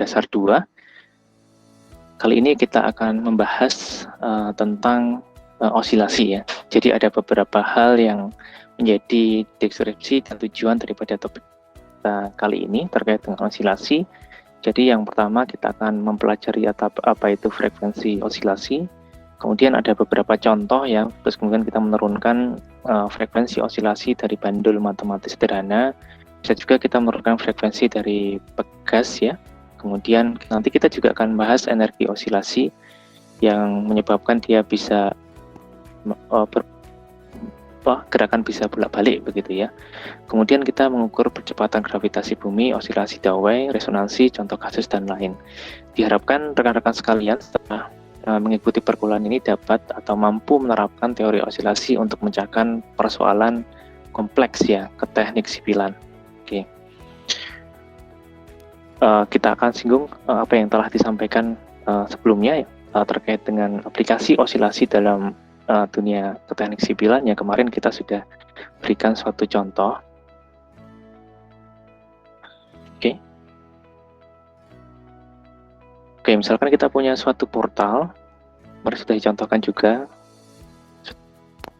dasar 2. Kali ini kita akan membahas tentang osilasi ya. Jadi ada beberapa hal yang menjadi deskripsi dan tujuan daripada topik kita kali ini terkait dengan osilasi. Jadi yang pertama kita akan mempelajari apa itu frekuensi osilasi. Kemudian ada beberapa contoh ya, terus kemudian kita menurunkan frekuensi osilasi dari bandul matematis sederhana. Bisa juga kita menurunkan frekuensi dari pegas ya. Kemudian nanti kita juga akan bahas energi osilasi yang menyebabkan dia bisa gerakan bisa bolak-balik begitu ya. Kemudian kita mengukur percepatan gravitasi bumi, osilasi Dawei, resonansi, contoh kasus dan lain. Diharapkan rekan-rekan sekalian setelah mengikuti perkuliahan ini dapat atau mampu menerapkan teori osilasi untuk memecahkan persoalan kompleks ya ke teknik sipilan. Oke. Kita akan singgung apa yang telah disampaikan sebelumnya ya, terkait dengan aplikasi osilasi dalam dunia teknik sipilan yang kemarin kita sudah berikan suatu contoh. Oke. Oke, misalkan kita punya suatu portal, kemarin sudah dicontohkan juga,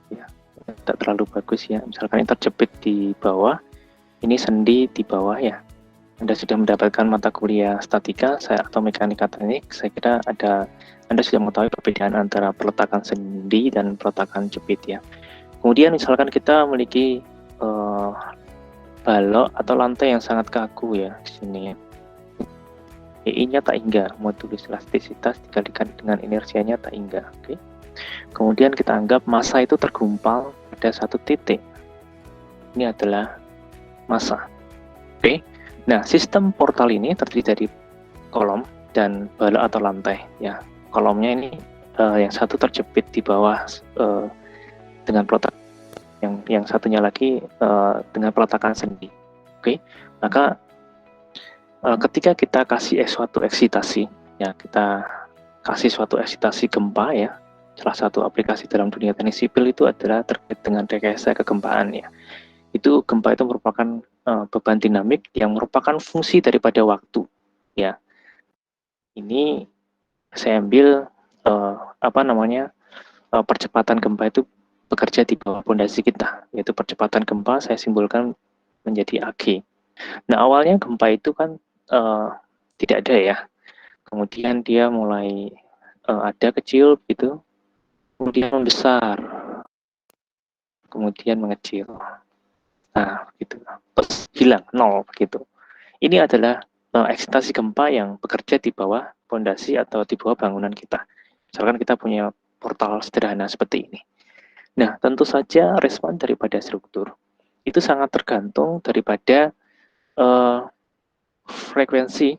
ya, tidak terlalu bagus ya. Misalkan ini terjepit di bawah, ini sendi di bawah ya. Anda sudah mendapatkan mata kuliah statika atau mekanika teknik, saya kira Anda sudah mengetahui perbedaan antara peletakan sendi dan peletakan jepit ya. Kemudian misalkan kita memiliki balok atau lantai yang sangat kaku ya di sini ya. I-nya tak hingga, modulus elastisitas dikalikan dengan inersianya tak hingga. Oke. Kemudian kita anggap massa itu tergumpal pada satu titik. Ini adalah massa. Oke. Nah, sistem portal ini terdiri dari kolom dan balok atau lantai. Ya, kolomnya ini yang satu terjepit di bawah dengan peletakan, yang satunya lagi dengan peletakan sendi. Oke, maka ketika kita kasih suatu eksitasi, ya kita kasih suatu eksitasi gempa ya. Salah satu aplikasi dalam dunia teknik sipil itu adalah terkait dengan rekayasa kegempaan ya. Itu gempa itu merupakan beban dinamik yang merupakan fungsi daripada waktu ya. Ini saya ambil percepatan gempa itu bekerja di bawah pondasi kita, yaitu percepatan gempa saya simbolkan menjadi AG. Nah, awalnya gempa itu kan tidak ada ya, kemudian dia mulai ada kecil gitu, kemudian membesar, kemudian mengecil. Nah, gitu. Terus hilang, nol begitu. Ini adalah eksitasi gempa yang bekerja di bawah pondasi atau di bawah bangunan kita. Misalkan kita punya portal sederhana seperti ini. Nah, tentu saja respon daripada struktur itu sangat tergantung daripada frekuensi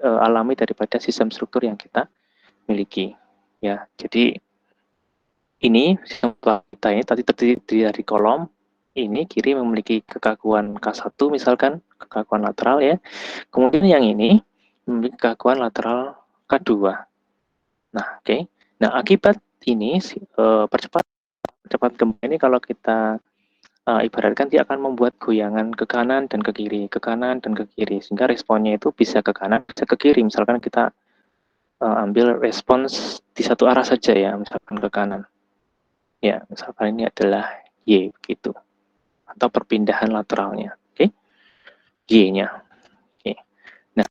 alami daripada sistem struktur yang kita miliki. Ya, jadi ini sistem kita ini tadi terdiri dari kolom. Ini kiri memiliki kekakuan K1 misalkan, kekakuan lateral ya. Kemudian yang ini memiliki kekakuan lateral K2. Nah, oke. Nah, akibat ini percepatan gempa ini kalau kita ibaratkan dia akan membuat goyangan ke kanan dan ke kiri, ke kanan dan ke kiri, sehingga responnya itu bisa ke kanan, bisa ke kiri. Misalkan kita ambil respons di satu arah saja ya, misalkan ke kanan. Ya, misalkan ini adalah Y gitu, atau perpindahan lateralnya, oke? Y-nya. Oke. Nah,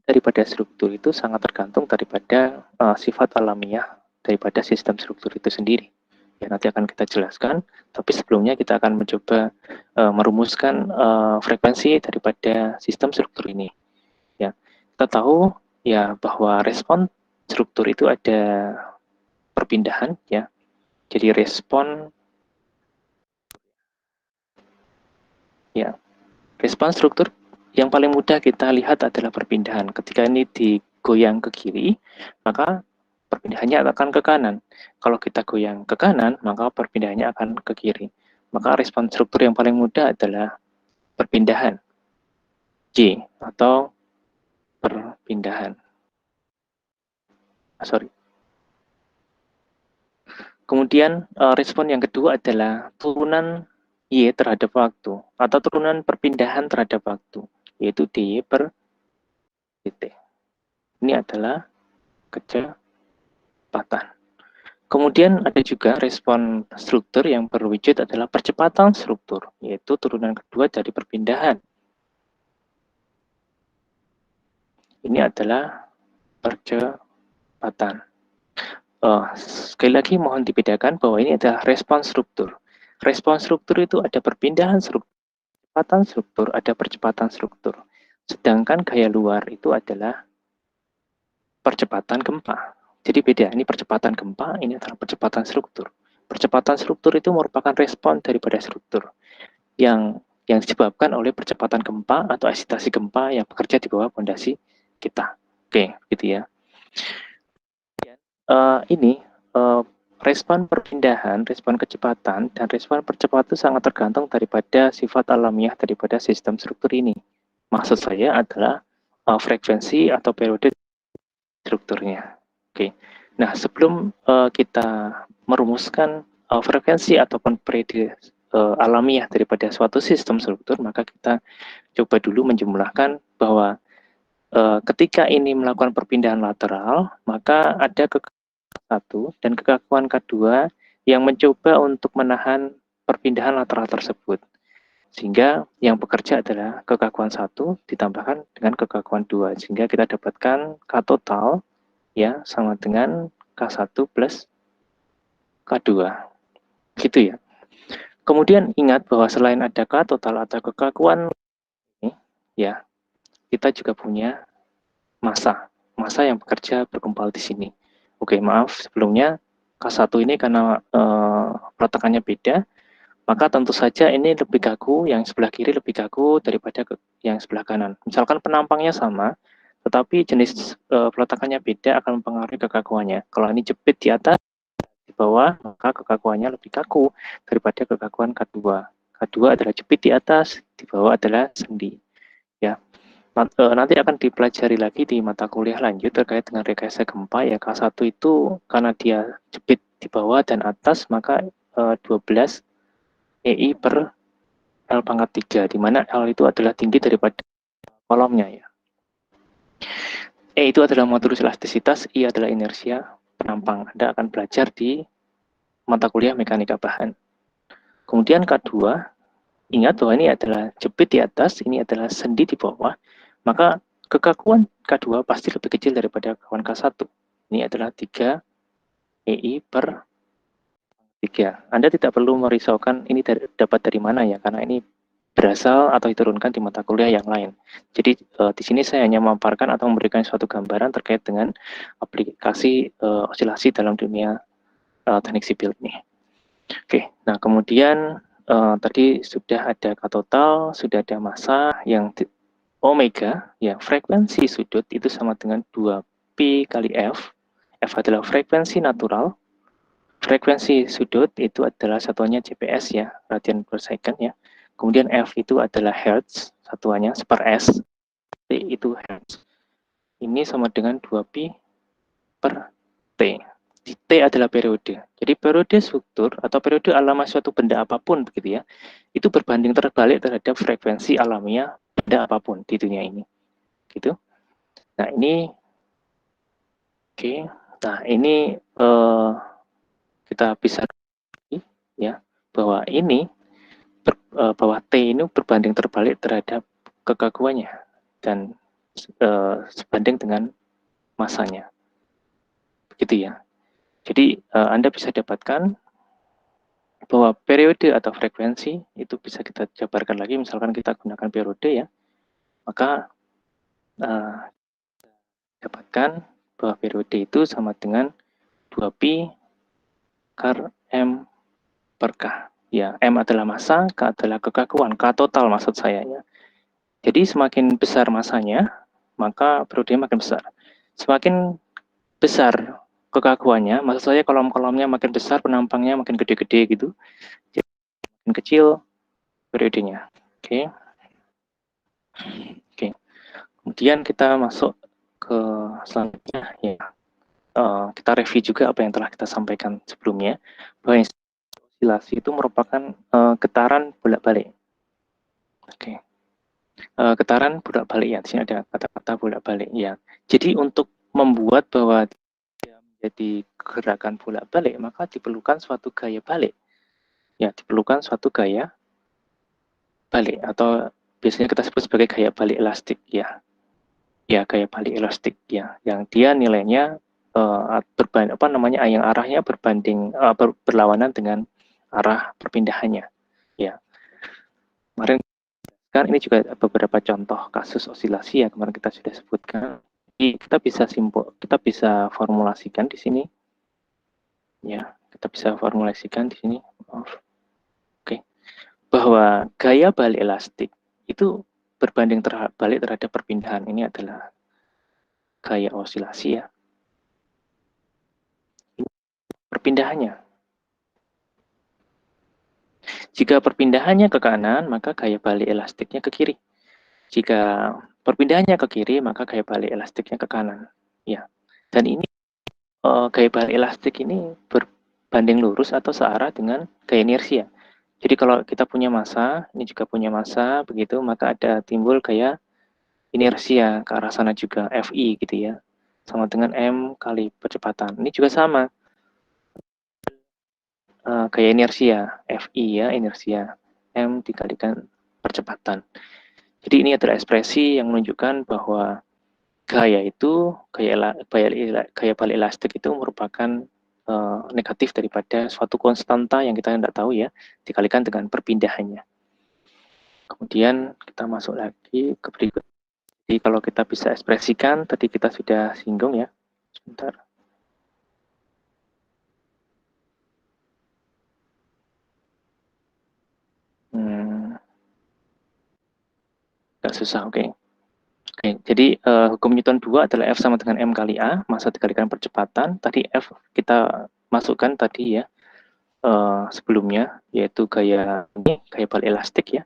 daripada struktur itu sangat tergantung daripada sifat alamiah daripada sistem struktur itu sendiri. Ya, nanti akan kita jelaskan, tapi sebelumnya kita akan mencoba merumuskan frekuensi daripada sistem struktur ini. Ya, kita tahu ya bahwa respon struktur itu ada perpindahan ya. Jadi respon struktur yang paling mudah kita lihat adalah perpindahan. Ketika ini digoyang ke kiri, maka perpindahannya akan ke kanan. Kalau kita goyang ke kanan, maka perpindahannya akan ke kiri. Maka respon struktur yang paling mudah adalah perpindahan. J atau perpindahan. Kemudian respon yang kedua adalah turunan Y terhadap waktu atau turunan perpindahan terhadap waktu. yaitu dy per dt. Ini adalah kecepatan. Kemudian ada juga respon struktur yang berwujud adalah percepatan struktur, yaitu turunan kedua dari perpindahan. Ini adalah percepatan. Sekali lagi mohon dibedakan bahwa ini adalah respon struktur. Respon struktur itu ada perpindahan struktur, percepatan struktur, ada percepatan struktur. Sedangkan gaya luar itu adalah percepatan gempa. Jadi beda, ini percepatan gempa, ini adalah percepatan struktur. Percepatan struktur itu merupakan respon daripada struktur yang disebabkan oleh percepatan gempa atau eksitasi gempa yang bekerja di bawah pondasi kita. Oke, gitu ya. Ini respon perpindahan, respon kecepatan, dan respon percepatan itu sangat tergantung daripada sifat alamiah daripada sistem struktur ini. Maksud saya adalah frekuensi atau periode strukturnya. Oke. Nah, sebelum kita merumuskan frekuensi ataupun periode alamiah daripada suatu sistem struktur, maka kita coba dulu menjumlahkan bahwa ketika ini melakukan perpindahan lateral, maka ada kekakuan satu dan kekakuan kedua yang mencoba untuk menahan perpindahan lateral tersebut. Sehingga yang bekerja adalah kekakuan satu ditambahkan dengan kekakuan dua, sehingga kita dapatkan K total ya sama dengan K1 plus K2. Gitu ya. Kemudian ingat bahwa selain ada K total atau kekakuan ini, ya, kita juga punya massa yang bekerja bergempal di sini. Oke, maaf sebelumnya K1 ini karena peletakannya beda, maka tentu saja ini lebih kaku, yang sebelah kiri lebih kaku daripada yang sebelah kanan. Misalkan penampangnya sama, tetapi jenis peletakannya beda akan mempengaruhi kekakuannya. Kalau ini jepit di atas, di bawah, maka kekakuannya lebih kaku daripada kekakuan K2. K2 adalah jepit di atas, di bawah adalah sendi. Ya, nanti akan dipelajari lagi di mata kuliah lanjut terkait dengan rekayasa gempa ya. K1 itu karena dia jepit di bawah dan atas, maka 12 EI per L pangkat 3, di mana L itu adalah tinggi daripada kolomnya ya. E itu adalah modulus elastisitas, I adalah inersia penampang. Anda akan belajar di mata kuliah mekanika bahan. Kemudian K2, ingat bahwa ini adalah jepit di atas, ini adalah sendi di bawah, maka kekakuan K2 pasti lebih kecil daripada kekakuan K1. Ini adalah 3 EI per 3. Anda tidak perlu merisaukan ini dapat dari mana ya, karena ini berasal atau diturunkan di mata kuliah yang lain. Jadi di sini saya hanya memaparkan atau memberikan suatu gambaran terkait dengan aplikasi osilasi dalam dunia teknik sipil ini. Oke, nah kemudian tadi sudah ada K total, sudah ada massa yang omega, ya frekuensi sudut itu sama dengan 2pi kali F. F adalah frekuensi natural. Frekuensi sudut itu adalah satuannya CPS ya, radian per second ya. Kemudian F itu adalah Hertz, satuannya per S. T itu Hertz. Ini sama dengan 2pi per T. Di T adalah periode. Jadi periode struktur atau periode alamiah suatu benda apapun begitu ya, itu berbanding terbalik terhadap frekuensi alamiah benda apapun di dunia ini. Gitu. Nah, ini oke. Nah, ini kita bisa ya bahwa ini bahwa T ini berbanding terbalik terhadap kekakuannya dan sebanding dengan masanya. Begitu ya. Jadi Anda bisa dapatkan bahwa periode atau frekuensi itu bisa kita jabarkan lagi, misalkan kita gunakan periode ya, maka dapatkan bahwa periode itu sama dengan 2pi kar M per K. Ya, M adalah massa, K adalah kekakuan, K total maksud saya ya. Jadi semakin besar massanya, maka periodenya makin besar. Semakin besar kekakuannya, maksud saya kolom-kolomnya makin besar, penampangnya makin gede-gede gitu. Jadi makin kecil periodenya. Oke. Oke. Kemudian kita masuk ke selanjutnya ya. Kita review juga apa yang telah kita sampaikan sebelumnya, bahwa osilasi itu merupakan getaran bolak-balik. Oke. Getaran bolak-balik ya, di sini ada kata-kata bolak-balik ya. Jadi untuk membuat bahwa dia menjadi gerakan bolak-balik, maka diperlukan suatu gaya balik. Ya, diperlukan suatu gaya balik atau biasanya kita sebut sebagai gaya balik elastik ya. Ya, gaya balik elastik ya, yang dia nilainya yang arahnya berlawanan dengan arah perpindahannya. Ya, kemarin kan ini juga beberapa contoh kasus osilasi ya kemarin kita sudah sebutkan. Jadi kita bisa formulasikan di sini. Ya, kita bisa formulasikan di sini. Oke, bahwa gaya balik elastik itu berbanding balik terhadap perpindahan. Ini adalah gaya osilasi ya. Perpindahannya. Jika perpindahannya ke kanan, maka gaya balik elastiknya ke kiri. Jika perpindahannya ke kiri, maka gaya balik elastiknya ke kanan. Ya, dan ini gaya balik elastik ini berbanding lurus atau searah dengan gaya inersia. Jadi kalau kita punya massa, ini juga punya massa, begitu, maka ada timbul gaya inersia ke arah sana juga, Fi gitu ya, sama dengan M kali percepatan. Ini juga sama, gaya inersia, Fi ya, inersia, M dikalikan percepatan. Jadi ini adalah ekspresi yang menunjukkan bahwa gaya balik elastik itu merupakan negatif daripada suatu konstanta yang kita tidak tahu ya, dikalikan dengan perpindahannya. Kemudian kita masuk lagi ke berikut. Jadi kalau kita bisa ekspresikan, tadi kita sudah singgung ya. Sebentar. Agak susah, oke. Oke, jadi hukum Newton 2 adalah F sama dengan M kali A, massa dikalikan percepatan. Tadi F kita masukkan tadi ya, sebelumnya, yaitu gaya balik elastik ya.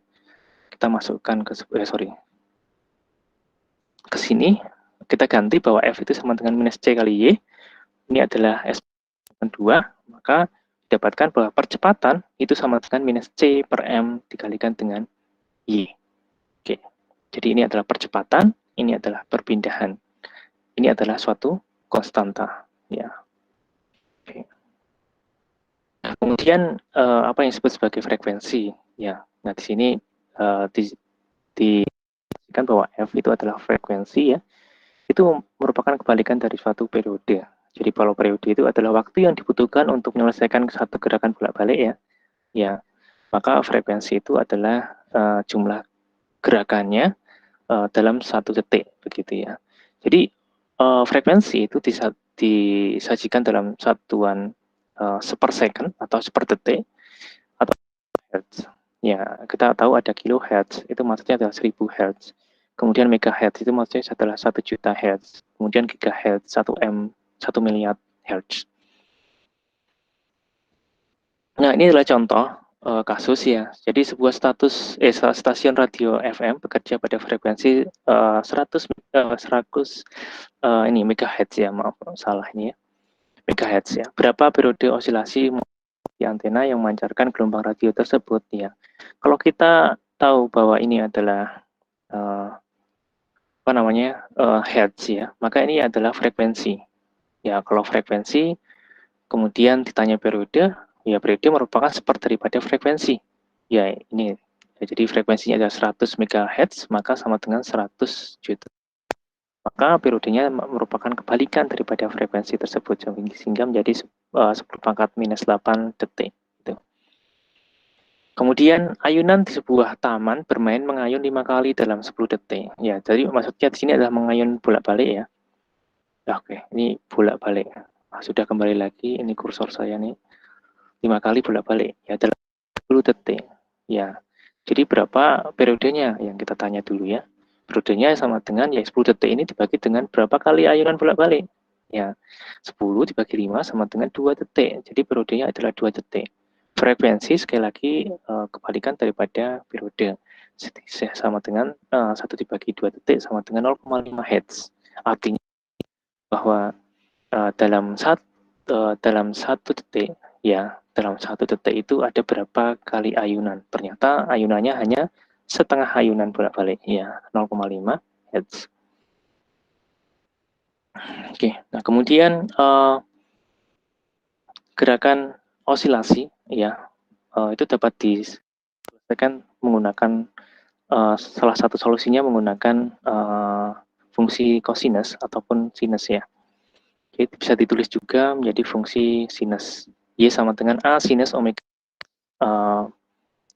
Kita masukkan ke sini, kita ganti bahwa F itu sama dengan minus C kali Y. Ini adalah S 2, maka didapatkan bahwa percepatan itu sama dengan minus C per M dikalikan dengan Y. Oke, jadi ini adalah percepatan, ini adalah perpindahan. Ini adalah suatu konstanta. Ya. Oke. Nah, kemudian apa yang disebut sebagai frekuensi? Ya, nah di sini dikatakan bahwa F itu adalah frekuensi ya. Itu merupakan kebalikan dari suatu periode. Jadi kalau periode itu adalah waktu yang dibutuhkan untuk menyelesaikan satu gerakan bolak-balik ya. Ya, maka frekuensi itu adalah jumlah gerakannya dalam 1 detik begitu ya. Jadi frekuensi itu disajikan dalam satuan sepersecond atau seperdetik atau hertz. Ya, kita tahu ada kilohertz, itu maksudnya adalah 1000 hertz. Kemudian megahertz itu maksudnya adalah 1 juta hertz. Kemudian gigahertz 1 M, 1 miliar hertz. Nah, ini adalah contoh kasus ya. Jadi sebuah stasiun radio FM bekerja pada frekuensi 100 ini megahertz ya, maaf salah ini ya. Megahertz ya. Berapa periode osilasi di antena yang memancarkan gelombang radio tersebut ya. Kalau kita tahu bahwa ini adalah hertz ya, maka ini adalah frekuensi. Ya, kalau frekuensi kemudian ditanya periode, ya periode merupakan seperti daripada frekuensi. Ya, ini. Ya, jadi frekuensinya adalah 100 MHz, maka sama dengan 100 juta. Maka periodenya merupakan kebalikan daripada frekuensi tersebut, sehingga menjadi 10 pangkat minus 8 detik. Gitu. Kemudian ayunan di sebuah taman bermain mengayun 5 kali dalam 10 detik. Ya, jadi maksudnya di sini adalah mengayun bolak-balik ya. Oke, ini bolak-balik. Nah, sudah kembali lagi, ini kursor saya nih. 5 kali bolak-balik, ya dalam 10 detik. Ya, jadi berapa periodenya yang kita tanya dulu ya. Periodenya sama dengan ya 10 detik ini dibagi dengan berapa kali ayunan bolak-balik. Ya, 10 dibagi 5 sama dengan 2 detik. Jadi periodenya adalah 2 detik. Frekuensi sekali lagi kebalikan daripada periode. Sama dengan 1 dibagi 2 detik sama dengan 0,5 Hz. Artinya bahwa dalam 1 detik ya, dalam 1 detik itu ada berapa kali ayunan. Ternyata ayunannya hanya setengah ayunan bolak-balik, ya 0,5 Hz. Oke, nah kemudian gerakan osilasi, ya itu dapat diselesaikan menggunakan salah satu solusinya menggunakan fungsi cosinus ataupun sinus ya. Jadi bisa ditulis juga menjadi fungsi sinus Y sama dengan A sinus omega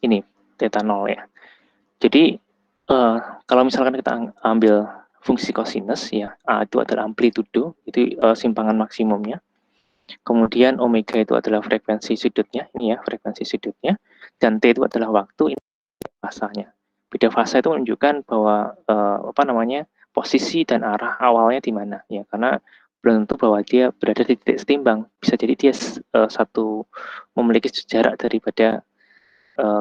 ini theta 0 ya. Jadi kalau misalkan kita ambil fungsi cosinus ya, A itu adalah amplitudo, itu simpangan maksimumnya. Kemudian omega itu adalah frekuensi sudutnya, ini ya frekuensi sudutnya, dan T itu adalah waktu, ini fasanya. Beda fasa itu menunjukkan bahwa posisi dan arah awalnya di mana ya, karena belum tentu bahwa dia berada di titik setimbang. Bisa jadi dia memiliki jarak daripada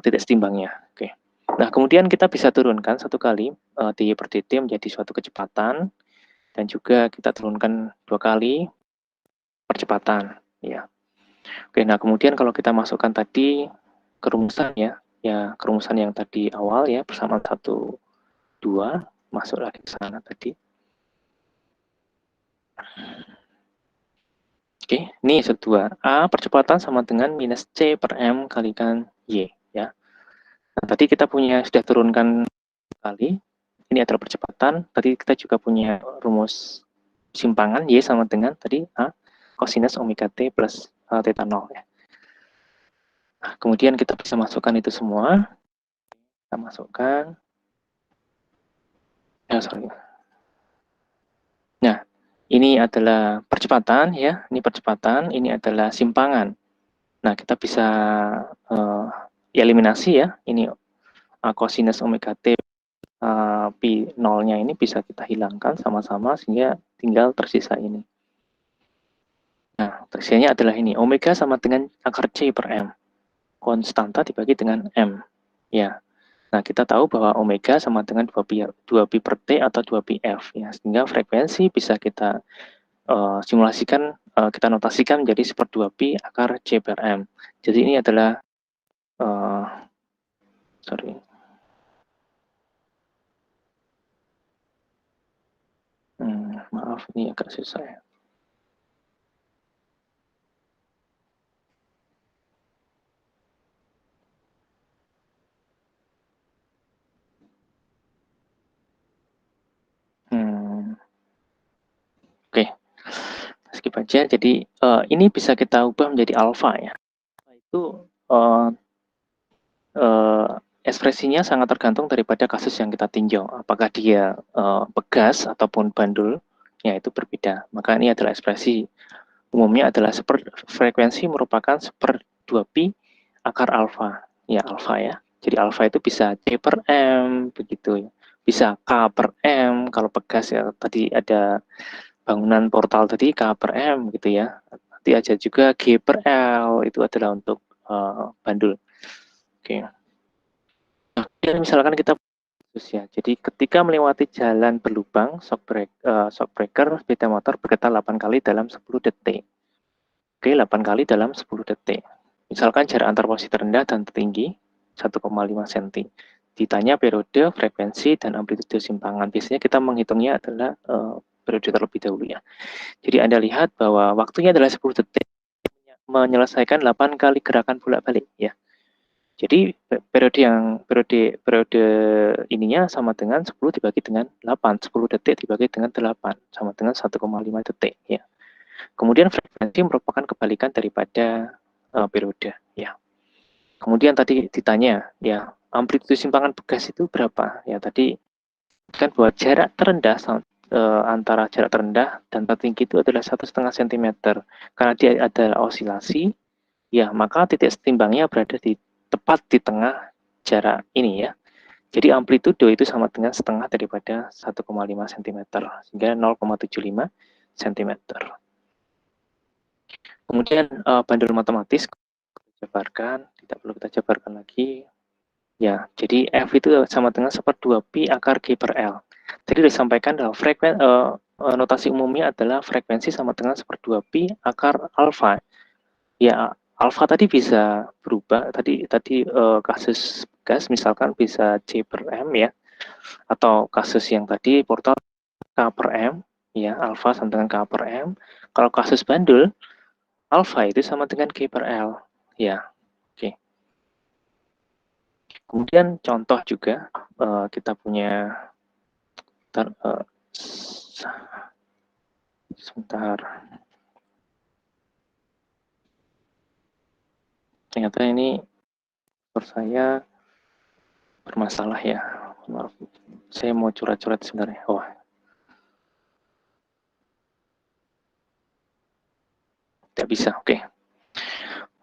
titik setimbangnya. Oke. Nah, kemudian kita bisa turunkan satu kali dy per dt menjadi suatu kecepatan, dan juga kita turunkan 2 kali percepatan ya. Oke, nah kemudian kalau kita masukkan tadi ke rumusan ya kerumusan yang tadi awal ya, persamaan 1, 2, masuk lagi ke sana tadi. Oke, ini S2. A percepatan sama dengan minus C per M kalikan Y ya. Nah, tadi kita sudah turunkan kali, ini adalah percepatan. Tadi kita juga punya rumus simpangan Y sama dengan tadi A cosinus omega T plus theta 0 ya. Nah, kemudian kita bisa masukkan itu semua. Kita masukkan. Sorry. Nah, ini adalah percepatan ya. Ini percepatan, ini adalah simpangan. Nah, kita bisa eliminasi ya. Ini cosinus omega T pi 0-nya ini bisa kita hilangkan sama-sama sehingga tinggal tersisa ini. Nah, tersisanya adalah ini. Omega sama dengan akar C per M. Konstanta dibagi dengan M. Ya. Nah, kita tahu bahwa omega sama dengan 2pi per T atau 2pi F. Ya. Sehingga frekuensi bisa kita simulasikan, kita notasikan menjadi 1/2pi akar C per M. Jadi ini adalah, maaf ini agak susah ya. Oke, skip aja. Jadi ini bisa kita ubah menjadi alfa ya. Itu ekspresinya sangat tergantung daripada kasus yang kita tinjau. Apakah dia pegas ataupun bandul, ya itu berbeda. Maka ini adalah ekspresi umumnya adalah frekuensi merupakan 1/2pi akar alfa. Ya, alfa ya. Jadi alfa itu bisa C per M, begitu ya. Bisa K per M, kalau pegas ya. Tadi ada bangunan portal tadi K per M gitu ya. Nanti aja juga G per L, itu adalah untuk bandul. Oke. Nah, misalkan kita ya, jadi ketika melewati jalan berlubang, shockbreaker sepeda motor bergetar 8 kali dalam 10 detik. Oke, 8 kali dalam 10 detik. Misalkan jarak antar posisi terendah dan tertinggi 1,5 cm. Ditanya periode, frekuensi, dan amplitude simpangan. Biasanya kita menghitungnya adalah periode terlebih dahulu ya. Jadi Anda lihat bahwa waktunya adalah 10 detik, menyelesaikan 8 kali gerakan bolak-balik ya. Jadi periode ininya sama dengan 10 dibagi dengan 8, 10 detik dibagi dengan 8 sama dengan 1,5 detik ya. Kemudian frekuensi merupakan kebalikan daripada periode ya. Kemudian tadi ditanya ya, amplitude simpangan pegas itu berapa? Ya tadi kan bahwa jarak terendah antara jarak terendah dan tertinggi itu adalah 1,5 cm. Karena dia ada osilasi, ya maka titik setimbangnya berada tepat di tengah jarak ini ya. Jadi amplitudo itu sama dengan setengah daripada 1,5 cm, sehingga 0,75 cm. Kemudian bandul matematis jabarkan, tidak perlu kita jabarkan lagi. Ya, jadi F itu sama dengan 1/2pi akar G per L. Tadi disampaikan bahwa notasi umumnya adalah frekuensi sama dengan 1/2pi akar alfa. Ya, alfa tadi bisa berubah. Tadi kasus bekas, misalkan bisa C per M ya, atau kasus yang tadi portal K per M, ya, alfa sama dengan K per M. Kalau kasus bandul, alfa itu sama dengan K per L, ya, oke. Kemudian contoh juga, kita punya, sebentar, ternyata ini saya bermasalah ya, maaf, saya mau curhat-curhat sebenarnya. Oh, tidak bisa, oke.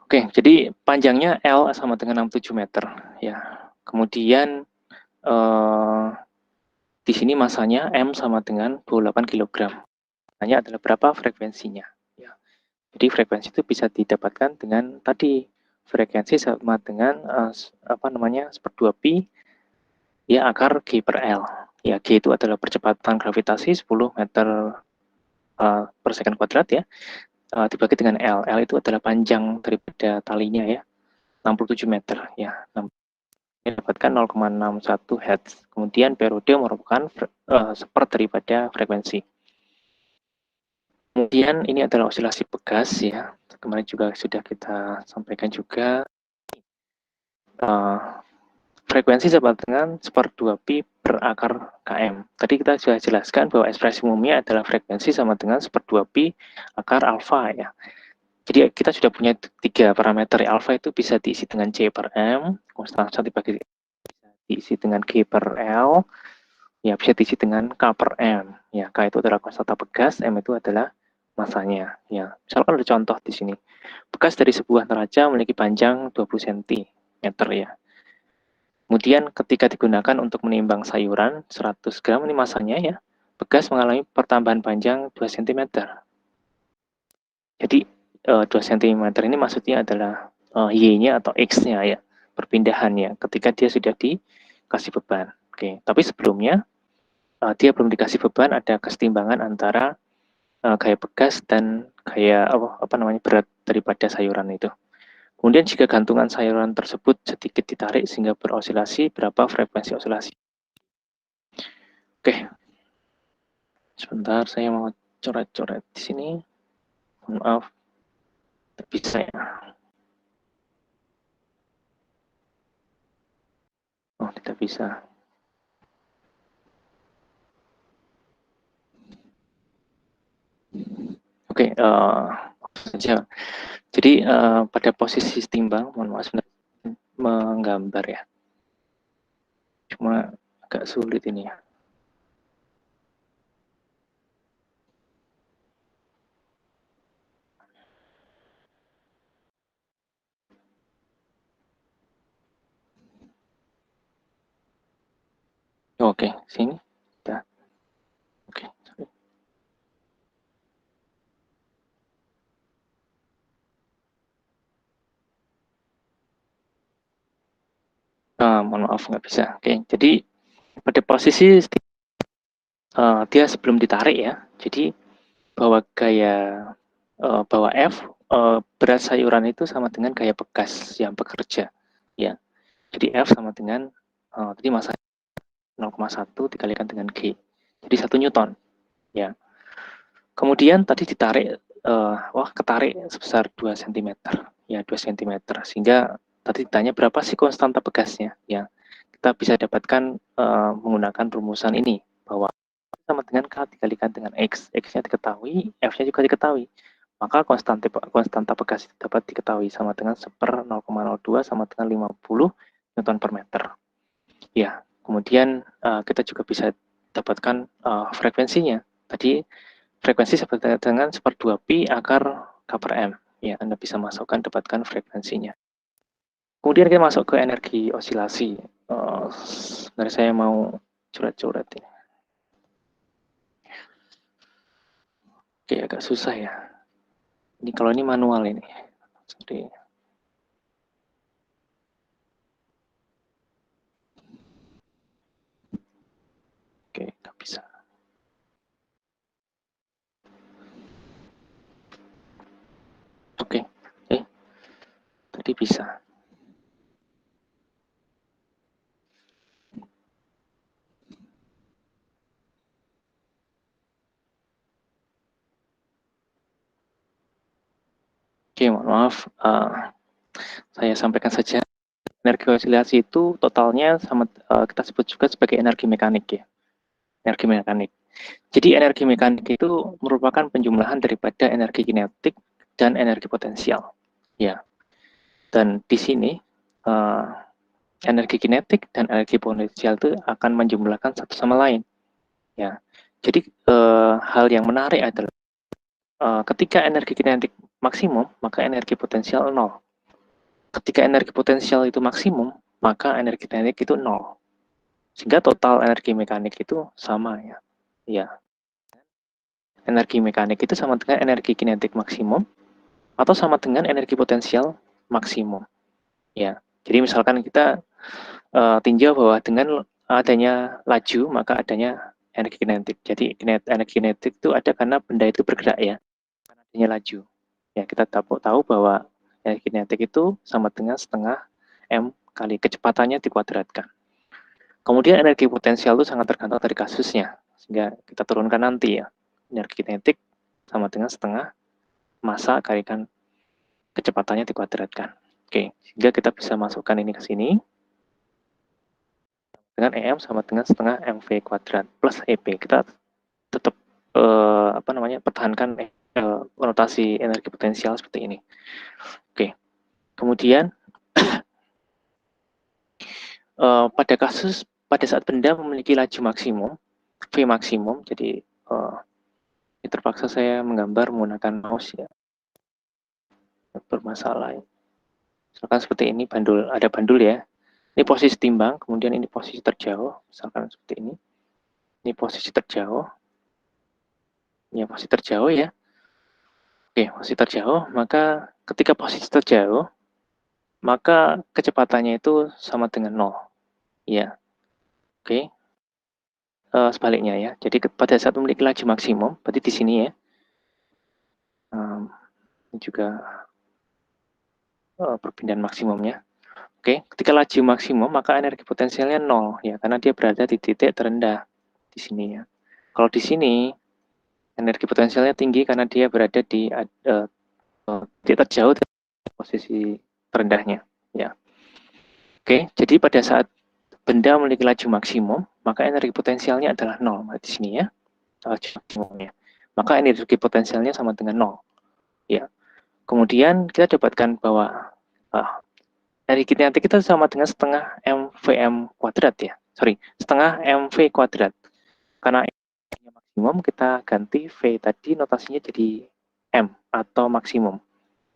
Oke, jadi panjangnya L sama dengan 67 meter, ya. Kemudian di sini masanya M sama dengan 28 kg. Tanya adalah berapa frekuensinya. Ya. Jadi frekuensi itu bisa didapatkan dengan tadi frekuensi sama dengan apa namanya 1/2 pi ya akar G per L. Ya, G itu adalah percepatan gravitasi 10 meter per second kuadrat ya. Dibagi dengan L. L itu adalah panjang daripada talinya ya. 67 meter ya. Dapatkan 0,61 Hz. Kemudian periode merupakan seper daripada frekuensi. Kemudian ini adalah osilasi bekas ya. Kemarin juga sudah kita sampaikan juga. Frekuensi sama dengan 1/2 pi per akar km. Tadi kita sudah jelaskan bahwa ekspresi umumnya adalah frekuensi sama dengan 1/2 pi akar alfa ya. Jadi kita sudah punya 3 parameter. Alfa itu bisa diisi dengan C per M, konstanta dibagi diisi dengan G per L, ya bisa diisi dengan K per M. Ya, K itu adalah konstanta bekas, M itu adalah masanya. Ya, misalkan ada contoh di sini. Bekas dari sebuah neraca memiliki panjang 20 cm ya. Kemudian ketika digunakan untuk menimbang sayuran 100 gram ini masanya ya, bekas mengalami pertambahan panjang 2 cm. Jadi 2 cm ini maksudnya adalah Y-nya atau X-nya ya, perpindahannya ketika dia sudah dikasih beban. Oke, tapi sebelumnya dia belum dikasih beban, ada kesetimbangan antara gaya bekas dan gaya apa namanya berat daripada sayuran itu. Kemudian jika gantungan sayuran tersebut sedikit ditarik sehingga berosilasi, berapa frekuensi osilasi? Oke, sebentar saya mau coret-coret di sini. Maaf, tidak bisa ya. Oh, tidak bisa. Oke, saja. Jadi pada posisi timbang, mohon maaf sebentar menggambar ya. Cuma agak sulit ini ya. Oke, sini. Ya. Oke. Mohon maaf nggak bisa. Oke, jadi pada posisi dia sebelum ditarik ya. Jadi bahwa gaya bahwa F berat sayuran itu sama dengan gaya bekas yang bekerja ya. Jadi F sama dengan tadi masa 0,1 dikalikan dengan G. Jadi 1 Newton ya. Kemudian tadi ditarik ketarik sebesar 2 cm ya, 2 cm sehingga tadi ditanya berapa sih konstanta bekasnya ya. Kita bisa dapatkan menggunakan rumusan ini bahwa sama dengan K dikalikan dengan X. X-nya diketahui, F-nya juga diketahui. Maka konstanta bekas itu dapat diketahui sama dengan 1/0,02 sama dengan 50 Newton per meter. Ya, kemudian kita juga bisa dapatkan frekuensinya. Tadi frekuensi seperti dengan 1/2 pi akar K per M. Ya, Anda bisa masukkan dapatkan frekuensinya. Kemudian kita masuk ke energi osilasi. Sebenarnya saya mau coret-coret ini. Oke, agak susah ya. Ini kalau ini manual ini. Sorry. Oke, nggak bisa. Oke, tadi bisa. Oke, mohon maaf, saya sampaikan saja. Energi osilasi itu totalnya sama, kita sebut juga sebagai energi mekanik ya, energi mekanik. Jadi energi mekanik itu merupakan penjumlahan daripada energi kinetik dan energi potensial. Ya, dan di sini energi kinetik dan energi potensial itu akan menjumlahkan satu sama lain. Ya, jadi hal yang menarik adalah ketika energi kinetik maksimum, maka energi potensial nol. Ketika energi potensial itu maksimum, maka energi kinetik itu nol. Sehingga total energi mekanik itu sama ya. Ya, energi mekanik itu sama dengan energi kinetik maksimum atau sama dengan energi potensial maksimum. Ya, jadi misalkan kita tinjau bahwa dengan adanya laju maka adanya energi kinetik. Jadi energi kinetik itu ada karena benda itu bergerak ya, karena adanya laju. Ya, kita tahu bahwa energi kinetik itu sama dengan setengah m kali kecepatannya dikuadratkan. Kemudian energi potensial itu sangat tergantung dari kasusnya, sehingga kita turunkan nanti ya. Energi kinetik sama dengan setengah massa kalikan kecepatannya dikuadratkan. Oke, sehingga kita bisa masukkan ini ke sini. Dengan EM sama dengan setengah MV kuadrat plus EP. Kita tetap pertahankan notasi energi potensial seperti ini. Oke, kemudian pada saat benda memiliki laju maksimum, V maksimum, jadi terpaksa saya menggambar menggunakan mouse ya, bermasalah. Misalkan seperti ini, ada bandul ya. Ini posisi timbang, kemudian ini posisi terjauh, misalkan seperti ini. Ini posisi terjauh, ini posisi terjauh ya. Oke, posisi terjauh, maka ketika posisi terjauh, maka kecepatannya itu sama dengan 0. Ya, oke. Sebaliknya ya. Jadi pada saat memiliki laju maksimum, berarti di sini ya. Ini juga perpindahan maksimumnya. Oke, ketika laju maksimum, maka energi potensialnya 0 ya, karena dia berada di titik terendah di sini ya. Kalau di sini energi potensialnya tinggi karena dia berada di titik terjauh dari posisi terendahnya ya. Oke, jadi pada saat benda memiliki laju maksimum, maka energi potensialnya adalah 0 di sini ya. Laju maksimumnya. Maka energi potensialnya sama dengan 0 ya. Kemudian kita dapatkan bahwa energi kinetik kita sama dengan setengah mvm kuadrat ya. Sorry, setengah mv kuadrat. Karena maksimum kita ganti v tadi notasinya jadi m atau maksimum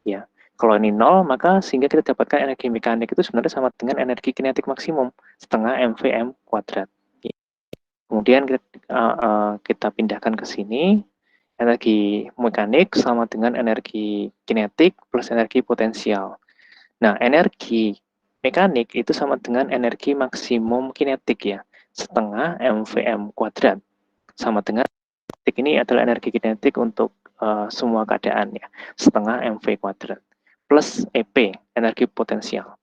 ya. Kalau ini 0, maka sehingga kita dapatkan energi mekanik itu sebenarnya sama dengan energi kinetik maksimum, setengah mvm kuadrat. Kemudian kita pindahkan ke sini, energi mekanik sama dengan energi kinetik plus energi potensial. Nah, energi mekanik itu sama dengan energi maksimum kinetik ya, setengah mvm kuadrat. Sama dengan kinetik ini adalah energi kinetik untuk semua keadaan ya, setengah mv kuadrat plus EP, energi potensial.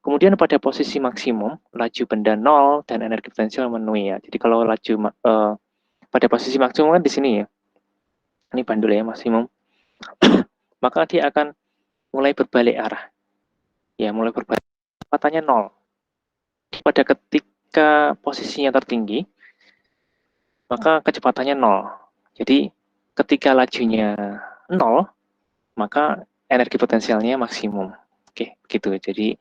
Kemudian pada posisi maksimum, laju benda 0 dan energi potensial memenuhi ya. Jadi kalau laju pada posisi maksimum kan di sini ya. Ini bandul ya maksimum. Maka dia akan mulai berbalik arah. Ya, mulai berbalik. Kecepatannya 0. Pada ketika posisinya tertinggi, maka kecepatannya 0. Jadi ketika lajunya 0, maka energi potensialnya maksimum. Oke, gitu. Jadi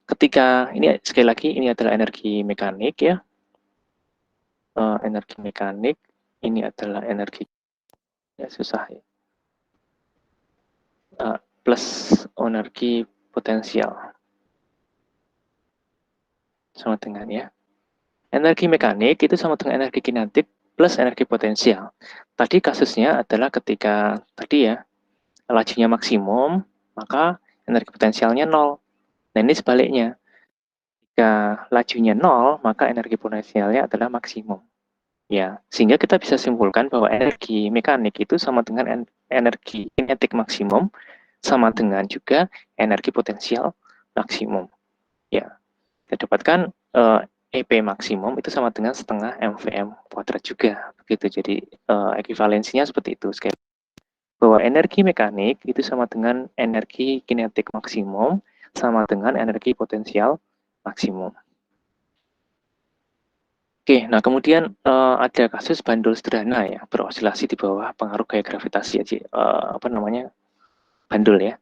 ketika ini sekali lagi ini adalah energi mekanik ya. Energi mekanik ini adalah energi ya susah ya. Plus energi potensial sama dengan ya. Energi mekanik itu sama dengan energi kinetik plus energi potensial. Tadi kasusnya adalah ketika tadi ya lajunya maksimum, maka energi potensialnya 0. Nah, ini sebaliknya. Jika lajunya 0, maka energi potensialnya adalah maksimum. Ya, sehingga kita bisa simpulkan bahwa energi mekanik itu sama dengan energi kinetik maksimum, sama dengan juga energi potensial maksimum. Ya, kita dapatkan EP maksimum itu sama dengan setengah mvm kuadrat juga. Begitu, jadi ekivalensinya seperti itu. bahwa energi mekanik itu sama dengan energi kinetik maksimum sama dengan energi potensial maksimum. Oke, nah kemudian ada kasus bandul sederhana ya, berosilasi di bawah pengaruh gaya gravitasi bandul ya.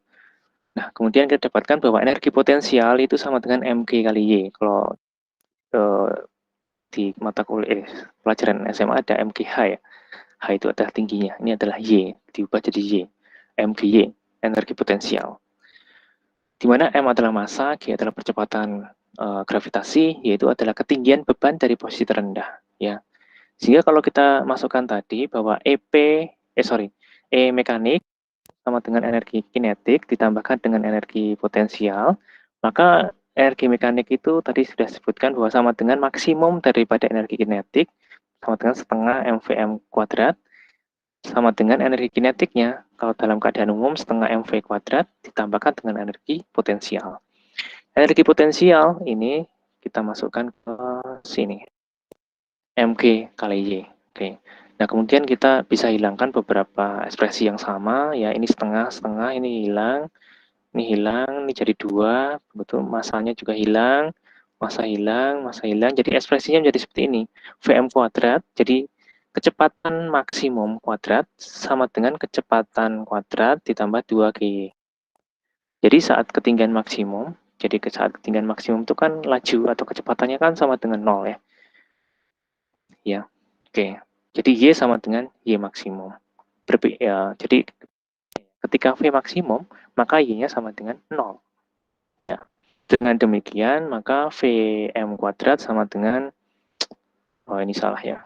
Nah, kemudian kita dapatkan bahwa energi potensial itu sama dengan mg kali y. Kalau di mata kuliah pelajaran SMA ada mgh ya. H itu adalah tingginya, ini adalah y, diubah jadi y. mgy, energi potensial. Di mana m adalah massa, g adalah percepatan gravitasi, yaitu adalah ketinggian beban dari posisi terendah ya. Sehingga kalau kita masukkan tadi bahwa E mekanik sama dengan energi kinetik ditambahkan dengan energi potensial, maka energi mekanik itu tadi sudah disebutkan bahwa sama dengan maksimum daripada energi kinetik, sama dengan setengah mvm kuadrat, sama dengan energi kinetiknya, kalau dalam keadaan umum setengah mv kuadrat ditambahkan dengan energi potensial. Energi potensial ini kita masukkan ke sini, mg kali y. Oke. Nah, kemudian kita bisa hilangkan beberapa ekspresi yang sama, ya ini setengah, ini hilang, ini jadi 2, betul, masanya juga hilang, masa hilang, jadi ekspresinya menjadi seperti ini, Vm kuadrat, jadi kecepatan maksimum kuadrat sama dengan kecepatan kuadrat ditambah 2G. Jadi saat ketinggian maksimum, saat ketinggian maksimum itu kan laju atau kecepatannya kan sama dengan 0 ya. Ya, oke. Jadi Y sama dengan Y maksimum. Jadi ketika V maksimum, maka Y-nya sama dengan 0. Ya. Dengan demikian, maka Vm kuadrat sama dengan, oh ini salah ya,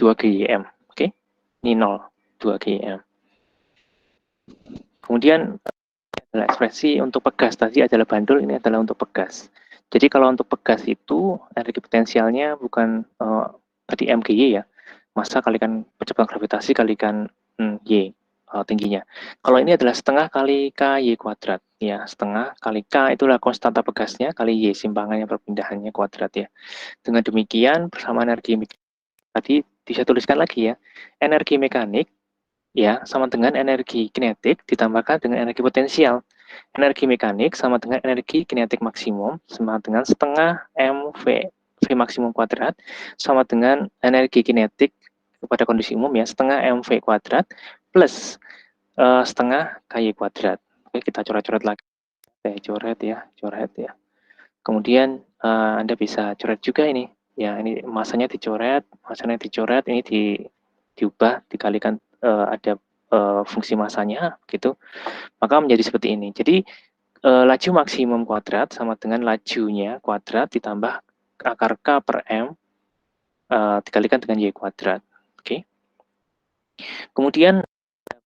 2GYM. Oke, ini 0, 2GYM. Kemudian adalah ekspresi untuk pegas, tadi adalah bandul, ini adalah untuk pegas. Jadi kalau untuk pegas itu, energi potensialnya bukan tadi mgy ya, massa kalikan percepatan gravitasi kalikan y tingginya. Kalau ini adalah setengah kali ky kuadrat, ya setengah kali k itulah konstanta pegasnya kali y simpangannya perpindahannya kuadrat ya. Dengan demikian bersama energi tadi bisa tuliskan lagi ya, energi mekanik ya sama dengan energi kinetik ditambahkan dengan energi potensial. Energi mekanik sama dengan energi kinetik maksimum sama dengan setengah mv v maksimum kuadrat sama dengan energi kinetik pada kondisi umum ya setengah mv kuadrat plus setengah ky kuadrat. Oke, kita coret-coret lagi. Saya coret ya. Kemudian Anda bisa coret juga ini. Ya, ini masanya dicoret, ini diubah dikalikan ada fungsi masanya gitu. Maka menjadi seperti ini. Jadi laju maksimum kuadrat sama dengan lajunya kuadrat ditambah akar K per M dikalikan dengan Y kuadrat. Oke. Kemudian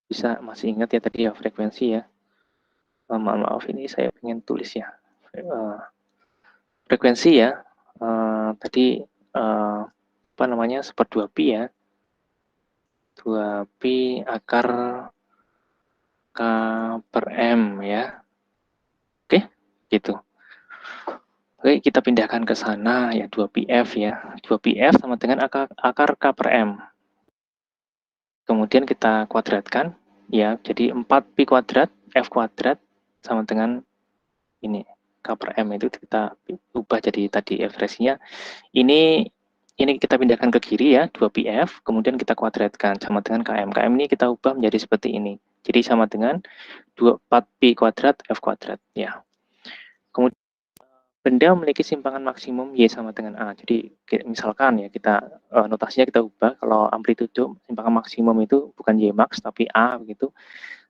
bisa masih ingat ya tadi ya frekuensi ya. Maaf ini saya ingin tulis ya. Frekuensi ya. Tadi apa namanya seper 2pi ya. 2pi akar K per M ya. Oke, gitu. Oke, kita pindahkan ke sana ya 2pf ya. 2pf sama dengan akar K per M. Kemudian kita kuadratkan ya, jadi 4pi kuadrat F kuadrat sama dengan ini K per M itu kita ubah jadi tadi ekspresinya. Ini kita pindahkan ke kiri ya, 2pf, kemudian kita kuadratkan sama dengan km. Km ini kita ubah menjadi seperti ini. Jadi sama dengan 4pi kuadrat F kuadrat ya. Kemudian benda memiliki simpangan maksimum Y sama dengan A. Jadi misalkan ya kita notasinya kita ubah, kalau amplitudo simpangan maksimum itu bukan Y max tapi A begitu.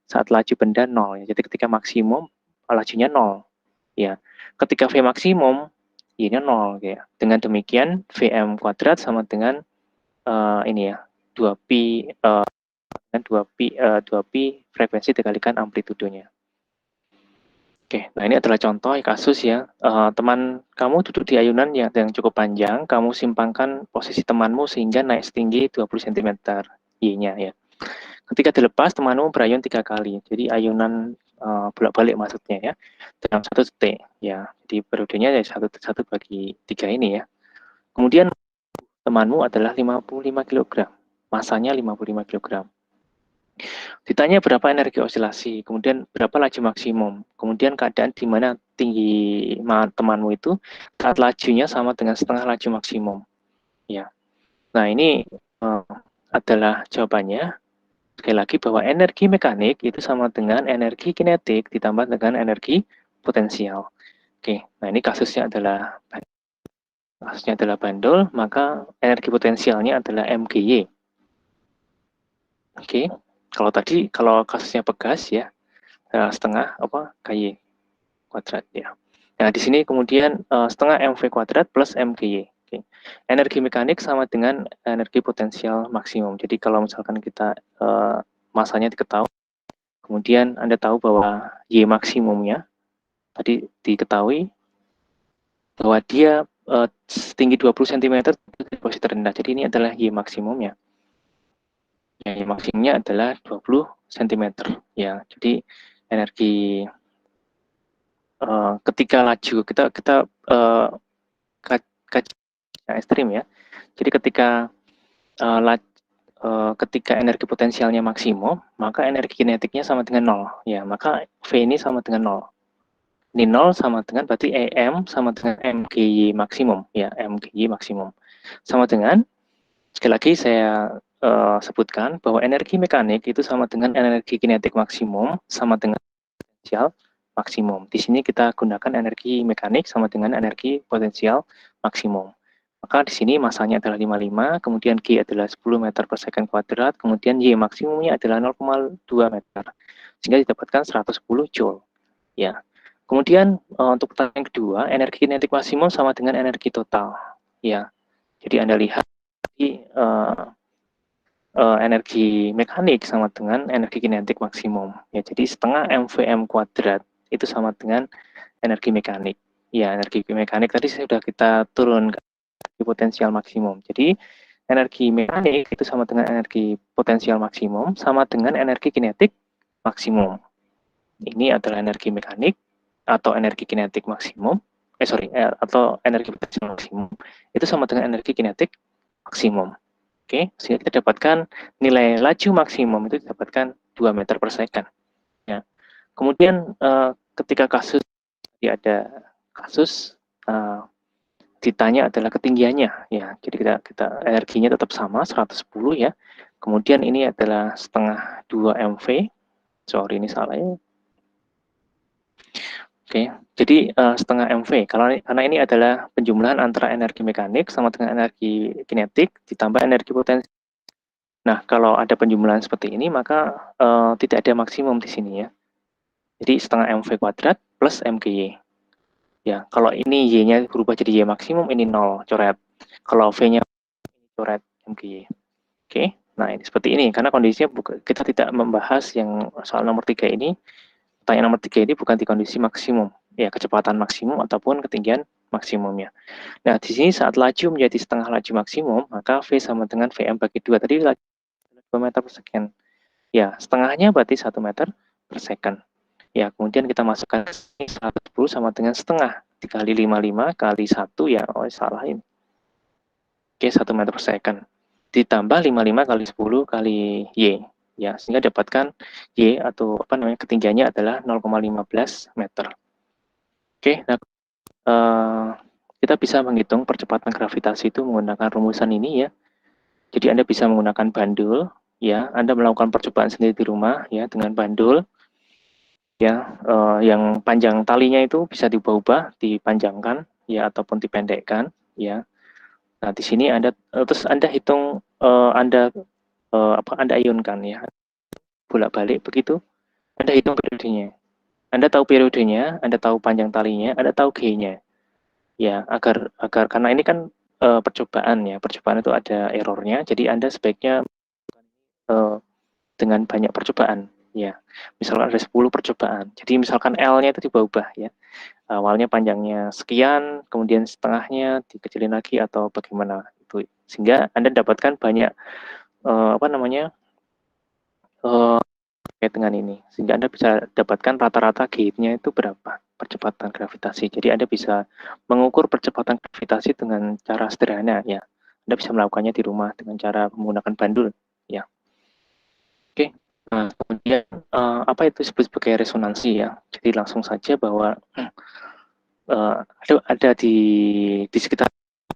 Saat laju benda 0 ya. Jadi ketika maksimum lajunya 0 ya. Ketika V maksimum Y-nya 0 ya. Dengan demikian Vm kuadrat sama dengan ini ya 2pi 2pi frekuensi dikalikan amplitudonya. Oke, nah ini adalah contoh kasus ya. Teman kamu duduk di ayunan yang cukup panjang, kamu simpangkan posisi temanmu sehingga naik setinggi 20 cm Y-nya ya. Ketika dilepas, temanmu berayun 3 kali. Jadi ayunan bolak-balik maksudnya ya. Dalam 1 detik ya. Jadi periodenya dari 1 bagi 3 ini ya. Kemudian temanmu adalah 55 kg. Masanya 55 kg. Ditanya berapa energi osilasi, kemudian berapa laju maksimum, kemudian keadaan di mana tinggi temanmu itu saat lajunya sama dengan setengah laju maksimum. Ya, nah ini adalah jawabannya. Sekali lagi bahwa energi mekanik itu sama dengan energi kinetik ditambah dengan energi potensial. Oke, nah ini kasusnya adalah bandul, maka energi potensialnya adalah MGY. Oke, kalau kasusnya pegas ya setengah KY kuadrat ya. Nah di sini kemudian setengah MV kuadrat plus MGY. Oke. Energi mekanik sama dengan energi potensial maksimum. Jadi kalau misalkan kita masanya diketahui, kemudian Anda tahu bahwa Y maksimumnya tadi diketahui bahwa dia setinggi 20 cm di posisi terendah. Jadi ini adalah Y maksimumnya. Ya, Y maksimumnya adalah 20 cm. Ya, jadi energi ketika laju kita kaji ekstrim ya. Jadi ketika energi potensialnya maksimum, maka energi kinetiknya sama dengan 0. Ya, maka V ini sama dengan 0. Ini 0 sama dengan berarti EM sama dengan MGY maksimum. Ya, MGY maksimum. Sama dengan, sekali lagi saya sebutkan bahwa energi mekanik itu sama dengan energi kinetik maksimum sama dengan potensial maksimum. Di sini kita gunakan energi mekanik sama dengan energi potensial maksimum. Maka di sini masanya adalah 55, kemudian G adalah 10 meter per second kuadrat, kemudian Y maksimumnya adalah 0,2 meter. Sehingga didapatkan 110 joule. Ya. Kemudian untuk pertanyaan kedua, energi kinetik maksimum sama dengan energi total. Ya. Jadi Anda lihat energi mekanik sama dengan energi kinetik maksimum. Ya, jadi setengah MVM kuadrat itu sama dengan energi mekanik. Ya, energi mekanik tadi sudah kita turunkan energi potensial maksimum. Jadi energi mekanik itu sama dengan energi potensial maksimum sama dengan energi kinetik maksimum. Ini adalah energi mekanik atau energi kinetik maksimum. Atau energi potensial maksimum itu sama dengan energi kinetik maksimum. Oke, sehingga kita dapatkan nilai laju maksimum itu didapatkan 2 meter per second. Ya. Kemudian ketika ada kasus ditanya adalah ketinggiannya ya. Jadi kita energinya tetap sama 110 ya. Kemudian ini adalah setengah 2 MV. Sorry ini salah ya. Oke, jadi setengah MV. Karena ini adalah penjumlahan antara energi mekanik sama dengan energi kinetik ditambah energi potensi. Nah, kalau ada penjumlahan seperti ini, maka tidak ada maksimum di sini ya. Jadi setengah MV kuadrat plus MGY. Ya, kalau ini Y-nya berubah jadi Y maksimum, ini 0, coret. Kalau V-nya coret MGY. Oke, nah ini seperti ini. Karena kondisinya kita tidak membahas yang soal nomor 3 ini. Pertanyaan nomor 3 ini bukan di kondisi maksimum. Ya, kecepatan maksimum ataupun ketinggian maksimumnya. Nah, di sini saat laju menjadi setengah laju maksimum, maka V sama dengan VM bagi 2. Tadi laju 2 meter per second. Ya, setengahnya berarti 1 meter per second. Ya, kemudian kita masukkan 110 sama dengan setengah. Dikali 55 kali 1 ya, salah ini. Oke, 1 meter per second. Ditambah 55 kali 10 kali Y. Ya, sehingga dapatkan Y atau ketinggiannya adalah 0,15 meter. Oke, nah kita bisa menghitung percepatan gravitasi itu menggunakan rumusan ini ya. Jadi Anda bisa menggunakan bandul, ya. Anda melakukan percobaan sendiri di rumah ya dengan bandul. Ya, yang panjang talinya itu bisa diubah-ubah, dipanjangkan ya ataupun dipendekkan ya. Nah, di sini terus Anda hitung Anda ayunkan ya. Bolak-balik begitu. Anda hitung periodenya. Anda tahu periodenya, Anda tahu panjang talinya, Anda tahu G-nya. Ya, agar karena ini kan percobaan ya. Percobaan itu ada errornya, jadi Anda sebaiknya dengan banyak percobaan ya. Misalkan ada 10 percobaan. Jadi misalkan L-nya itu diubah-ubah ya. Awalnya panjangnya sekian, kemudian setengahnya dikecilin lagi atau bagaimana itu. Sehingga Anda dapatkan banyak terkait dengan ini. Sehingga Anda bisa dapatkan rata-rata G-nya itu berapa percepatan gravitasi. Jadi Anda bisa mengukur percepatan gravitasi dengan cara sederhana ya. Anda bisa melakukannya di rumah dengan cara menggunakan bandul ya. Oke. Nah, kemudian apa itu disebut sebagai resonansi ya? Jadi langsung saja bahwa ada di sekitar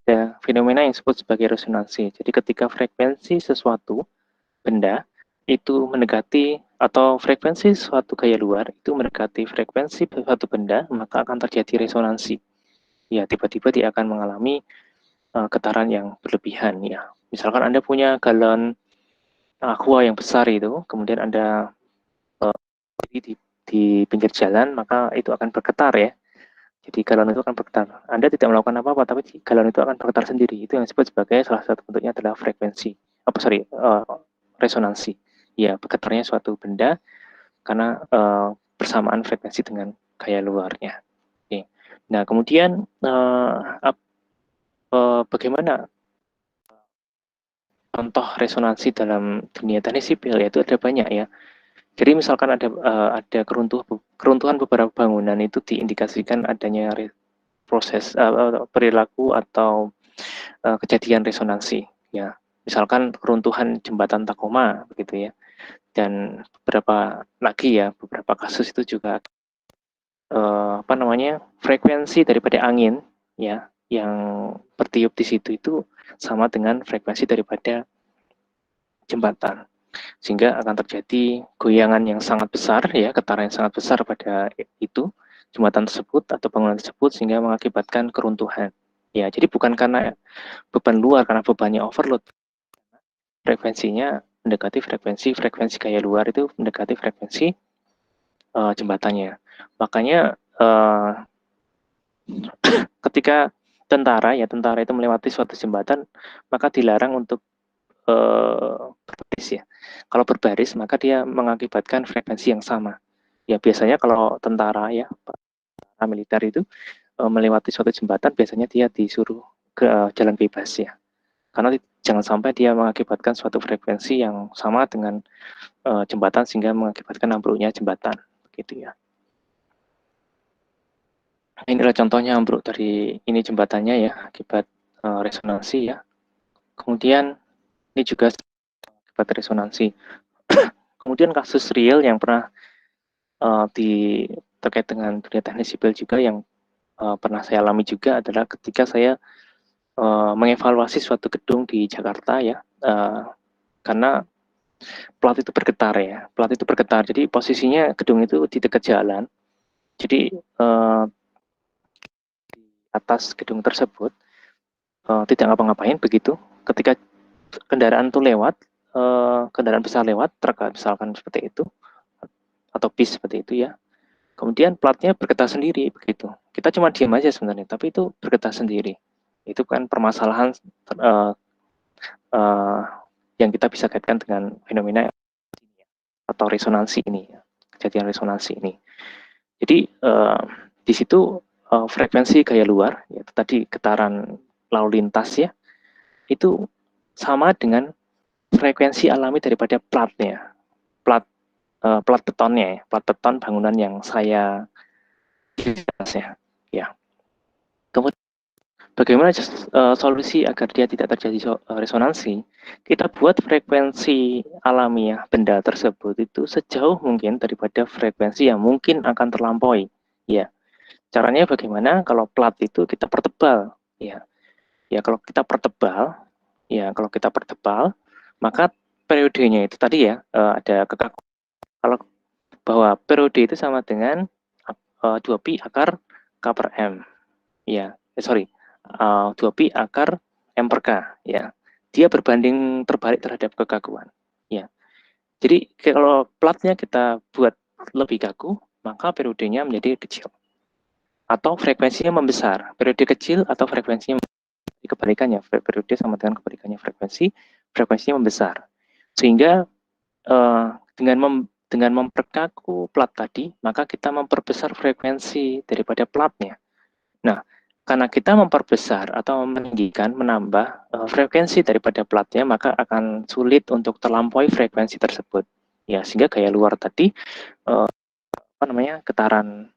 ada fenomena yang disebut sebagai resonansi. Jadi ketika frekuensi sesuatu benda itu mendekati atau frekuensi suatu gaya luar itu mendekati frekuensi suatu benda, maka akan terjadi resonansi. Ya, tiba-tiba dia akan mengalami getaran yang berlebihan ya. Misalkan Anda punya galon aqua yang besar itu, kemudian Anda di pinggir jalan, maka itu akan bergetar ya. Jadi galon itu akan bergetar. Anda tidak melakukan apa-apa, tapi galon itu akan bergetar sendiri. Itu yang disebut sebagai salah satu bentuknya adalah frekuensi. Resonansi. Ya, bergetarnya suatu benda karena bersamaan frekuensi dengan gaya luarnya. Oke. Nah, kemudian bagaimana contoh resonansi dalam dunia teknik sipil? Yaitu ada banyak ya. Jadi misalkan ada keruntuhan beberapa bangunan itu diindikasikan adanya proses perilaku atau kejadian resonansi ya. Misalkan keruntuhan jembatan Takoma begitu ya. Dan beberapa kasus itu juga frekuensi daripada angin ya yang bertiup di situ itu sama dengan frekuensi daripada jembatan, sehingga akan terjadi goyangan yang sangat besar ya, getaran yang sangat besar pada itu jembatan tersebut atau bangunan tersebut sehingga mengakibatkan keruntuhan. Ya, jadi bukan karena beban luar, karena bebannya overload, frekuensinya mendekati frekuensi gaya luar itu mendekati frekuensi jembatannya. Makanya ketika tentara itu melewati suatu jembatan, maka dilarang untuk berbaris ya. Kalau berbaris maka dia mengakibatkan frekuensi yang sama. Ya biasanya kalau tentara ya, militer itu melewati suatu jembatan biasanya dia disuruh ke jalan bebas ya. Karena jangan sampai dia mengakibatkan suatu frekuensi yang sama dengan jembatan sehingga mengakibatkan ambruknya jembatan, gitu ya. Inilah contohnya ambruk dari ini jembatannya ya akibat resonansi ya. Kemudian ini juga akibat resonansi. Kemudian kasus real yang pernah terkait dengan dunia teknik sipil juga yang pernah saya alami juga adalah ketika saya mengevaluasi suatu gedung di Jakarta ya, karena plat itu bergetar ya, plat itu bergetar. Jadi posisinya gedung itu di dekat jalan. Jadi di atas gedung tersebut tidak ngapa-ngapain begitu. Ketika kendaraan itu lewat, kendaraan besar lewat, truk misalkan seperti itu, atau bis seperti itu ya. Kemudian platnya bergetar sendiri begitu. Kita cuma diam aja sebenarnya, tapi itu bergetar sendiri. Itu kan permasalahan yang kita bisa kaitkan dengan fenomena atau resonansi ini, kejadian resonansi ini. Jadi di situ frekuensi gaya luar, yaitu tadi getaran lalu lintas ya, itu sama dengan frekuensi alami daripada platnya, plat betonnya ya, plat beton bangunan yang saya ya. Kemudian bagaimana solusi agar dia tidak terjadi resonansi? Kita buat frekuensi alamiah benda tersebut itu sejauh mungkin daripada frekuensi yang mungkin akan terlampaui. Ya, caranya bagaimana? Kalau plat itu kita pertebal, ya. Ya kalau kita pertebal, maka periodenya itu tadi ya ada kekakuan. Kalau bahwa periode itu sama dengan 2pi akar K per M. Ya, 2pi akar M per K. Ya, dia berbanding terbalik terhadap kekakuan. Ya, jadi kalau platnya kita buat lebih kaku, maka periodenya menjadi kecil. Atau frekuensinya membesar. Periode kecil atau frekuensinya kebalikannya. Periode sama dengan kebalikannya frekuensinya membesar. Sehingga dengan memperkaku plat tadi, maka kita memperbesar frekuensi daripada platnya. Nah, karena kita memperbesar atau meninggikan, menambah frekuensi daripada platnya, maka akan sulit untuk terlampaui frekuensi tersebut. Ya, sehingga gaya luar tadi, getaran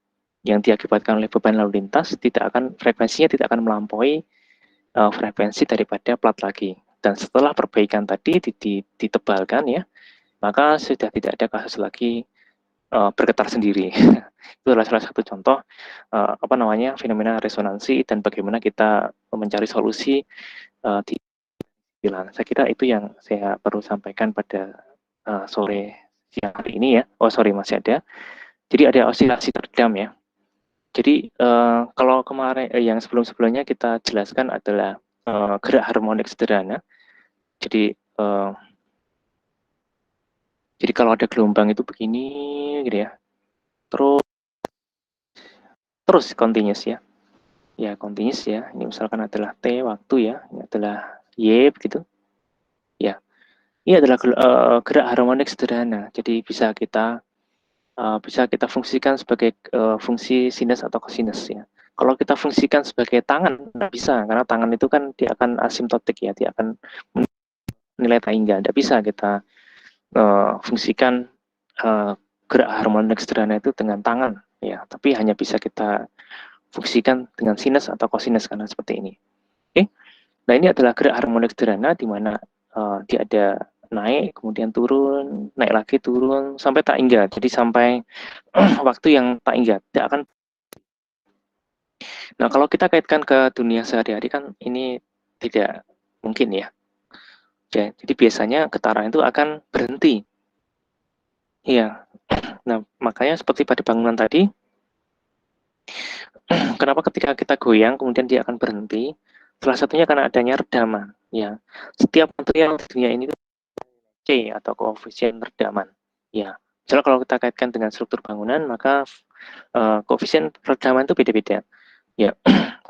yang diakibatkan oleh beban lalu lintas frekuensinya tidak akan melampaui frekuensi daripada plat lagi. Dan setelah perbaikan tadi ditebalkan ya, maka sudah tidak ada kasus lagi bergetar sendiri. Itu adalah salah satu contoh fenomena resonansi dan bagaimana kita mencari solusi di bilang. Saya kira itu yang saya perlu sampaikan pada sore siang hari ini ya. Oh sorry masih ada. Jadi ada osilasi teredam ya. Jadi kalau kemarin yang sebelum-sebelumnya kita jelaskan adalah gerak harmonik sederhana. Jadi jadi kalau ada gelombang itu begini gitu ya. Terus continuous ya. Ya continuous ya. Ini misalkan adalah T waktu ya. Ini adalah Y begitu. Ya. Ini adalah gerak harmonik sederhana. Jadi bisa kita fungsikan sebagai fungsi sinus atau kosinus ya. Kalau kita fungsikan sebagai tangan, nggak bisa, karena tangan itu kan dia akan asimptotik ya, dia akan nilai tangga. Nggak bisa kita fungsikan gerak harmonik sederhana itu dengan tangan ya, tapi hanya bisa kita fungsikan dengan sinus atau kosinus karena seperti ini. Oke, nah ini adalah gerak harmonik sederhana di mana dia ada naik, kemudian turun, naik lagi turun sampai tak hingga. Jadi sampai waktu yang tak hingga tidak akan. Nah kalau kita kaitkan ke dunia sehari-hari kan ini tidak mungkin ya. Jadi biasanya getaran itu akan berhenti. Iya. Nah makanya seperti pada bangunan tadi, kenapa ketika kita goyang kemudian dia akan berhenti? Salah satunya karena adanya redaman. Ya, setiap material di dunia ini C atau koefisien redaman. Ya, misalnya kalau kita kaitkan dengan struktur bangunan, maka koefisien redaman itu beda-beda. Ya,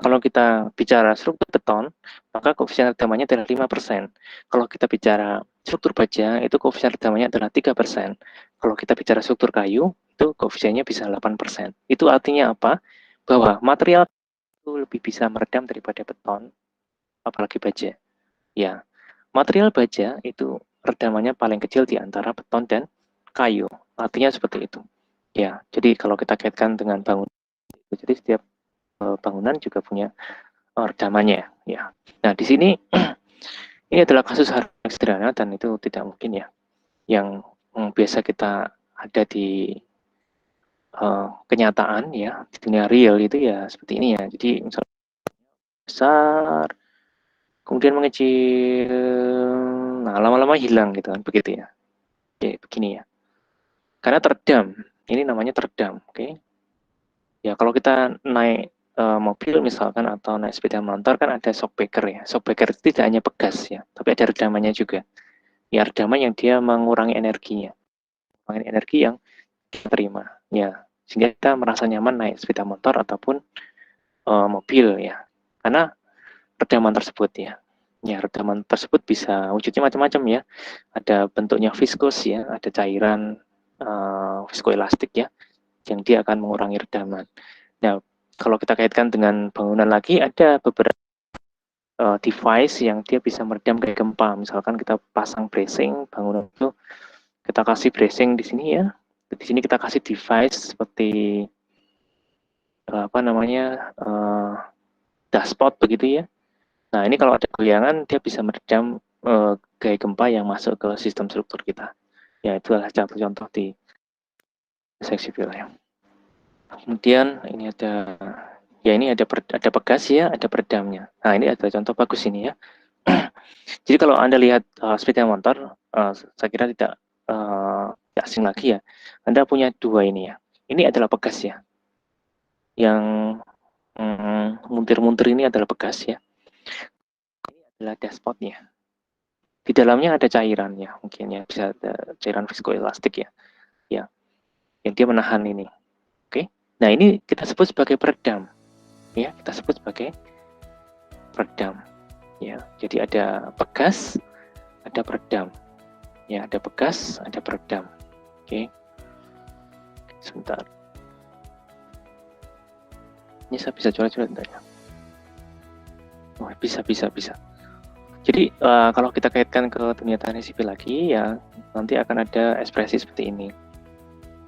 kalau kita bicara struktur beton, maka koefisien redamannya adalah 5%. Kalau kita bicara struktur baja, itu koefisien redamannya adalah 3%. Kalau kita bicara struktur kayu, itu koefisiennya bisa 8%. Itu artinya apa? Bahwa material itu lebih bisa meredam daripada beton, apalagi baja. Ya, material baja itu redamannya paling kecil di antara beton dan kayu. Artinya seperti itu. Ya, jadi kalau kita kaitkan dengan bangunan, jadi setiap bangunan juga punya redamannya. Ya. Nah, di sini ini adalah kasus harmonik sederhana dan itu tidak mungkin ya. Yang biasa kita ada di kenyataan ya, di dunia real itu ya seperti ini ya. Jadi misalnya besar, kemudian mengecil, nah lama-lama hilang gitu kan, begitu ya. Oke, begini ya. Karena teredam, ini namanya teredam, oke. Ya kalau kita naik mobil misalkan atau naik sepeda motor kan ada shock breaker ya. Shock breaker itu tidak hanya pegas ya, tapi ada redamannya juga. Ya redaman yang dia mengurangi energinya, mengurangi energi yang kita terima. Ya sehingga kita merasa nyaman naik sepeda motor ataupun mobil ya. Karena redaman tersebut ya. Ya, redaman tersebut bisa wujudnya macam-macam ya. Ada bentuknya viskus ya, ada cairan viskoelastik ya, yang dia akan mengurangi redaman. Nah, kalau kita kaitkan dengan bangunan lagi, ada beberapa device yang dia bisa meredam gaya gempa. Misalkan kita pasang bracing bangunan itu, kita kasih bracing di sini ya. Di sini kita kasih device seperti dashboard begitu ya. Nah, ini kalau ada goyangan, dia bisa meredam gaya gempa yang masuk ke sistem struktur kita. Ya, itu adalah contoh di seksi wilayah. Kemudian ini ada pegas ya, ada peredamnya. Nah, ini ada contoh bagus ini ya. Jadi kalau Anda lihat sepeda motor, saya kira tidak asing lagi ya. Anda punya dua ini ya. Ini adalah pegas ya. Yang muntir-muntir ini adalah pegas ya. Ini adalah dashboardnya. Di dalamnya ada cairan ya, mungkin ya bisa ada cairan viskoelastik ya, ya, yang dia menahan ini. Oke, nah ini kita sebut sebagai peredam, ya, kita sebut sebagai peredam, ya. Jadi ada pegas, ada peredam, ya, ada pegas, ada peredam. Oke, sebentar. Ini saya bisa coba-coba ya. Oh, bisa. Jadi kalau kita kaitkan ke dunia teknik sipil lagi ya, nanti akan ada ekspresi seperti ini.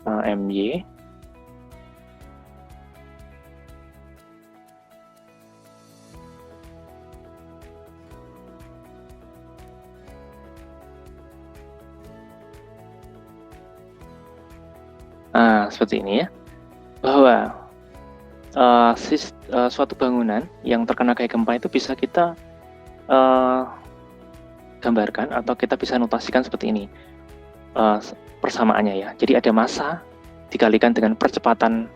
MY Seperti ini ya, bahwa suatu bangunan yang terkena gaya gempa itu bisa kita gambarkan atau kita bisa notasikan seperti ini persamaannya ya. Jadi ada massa dikalikan dengan percepatan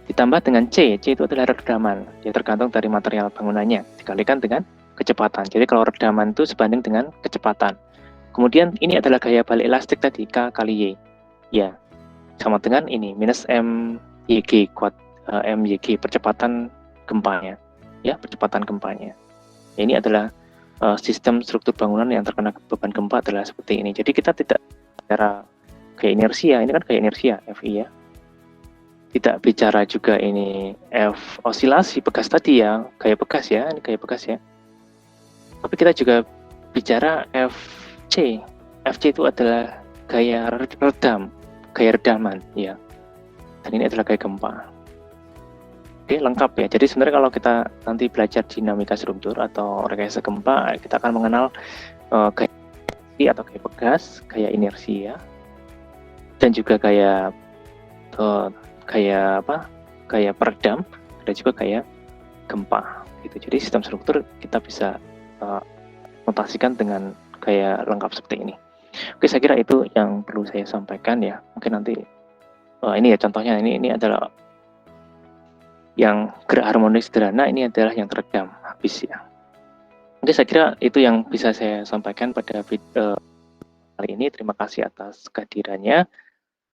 ditambah dengan C itu adalah redaman. Dia tergantung dari material bangunannya dikalikan dengan kecepatan. Jadi kalau redaman itu sebanding dengan kecepatan. Kemudian ini adalah gaya balik elastik tadi K kali Y. Ya, sama dengan ini minus MYG kuat MYG percepatan gempanya. Ya, percepatan gempanya. Ini adalah sistem struktur bangunan yang terkena beban gempa adalah seperti ini. Jadi kita tidak bicara gaya inersia, ini kan gaya inersia FI ya. Tidak bicara juga ini F osilasi bekas tadi ya, gaya bekas ya, ini gaya bekas ya. Tapi kita juga bicara FC. FC itu adalah gaya redam, gaya redaman ya. Dan ini adalah gaya gempa. Oke, lengkap ya. Jadi sebenarnya kalau kita nanti belajar dinamika struktur atau rekayasa gempa, kita akan mengenal gaya atau gaya bekas, gaya inersia, dan juga gaya peredam, ada juga gaya gempa gitu. Jadi sistem struktur kita bisa notasikan dengan gaya lengkap seperti ini. Oke, saya kira itu yang perlu saya sampaikan ya. Mungkin nanti ini ya contohnya, ini adalah yang gerak harmonis sederhana, ini adalah yang teredam habis ya. Oke, saya kira itu yang bisa saya sampaikan pada video kali ini. Terima kasih atas kehadirannya.